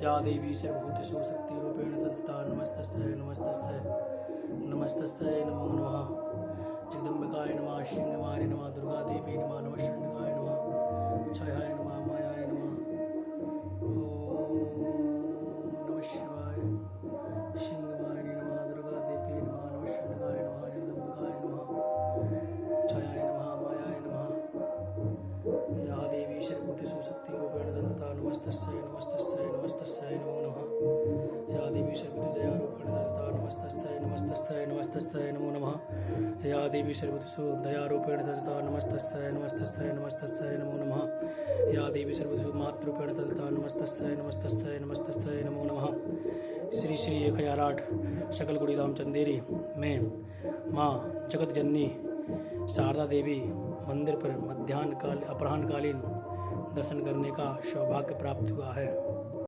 या देवी सर्वभूतेषु शक्तिरूपेण संस्था नमस्तस्यै नमस्तस्यै नमस्तस्यै नमो नमः। जगदम्बिकाय नमः, सिंहवाणी नमः, दुर्गा देवी नमः, नमः शंडिकाय नमः, छयाय नमः, मायाय नमः। ओम नमः शिवाय। सिंहवाणी नमः, दुर्गा देवी नमः, नमः शंडिकाय नमः, जगदम्बिकाय नमः, छयाय नमः, मायाय नमः। या देवी सर्वभूतेषु शक्तिरूपेण संस्था नमस्तस्यै नमस्तस्यै नमस्तस्यै नमो नमः। या देवी सर्वभूतदयारूपेण संस्था नमस्तस्यै नमस्तस्यै नमस्तस्यै नमो नमः। या देवी सर्वभूतेषु दयारूपेण संस्था नमस्तस्यै नमस्तस्यै नमस्तस्यै नमो नमः। या देवी सर्वभूतेषु मातृरूपेण संस्था नमस्तस्यै नमस्तस्यै नमस्तस्यै नमो नमः। श्री श्री 1008 सकलगुड़ी धाम चंदेरी में माँ जगत जननी शारदा देवी मंदिर पर अपराह्नकालीन दर्शन करने का सौभाग्य प्राप्त हुआ है।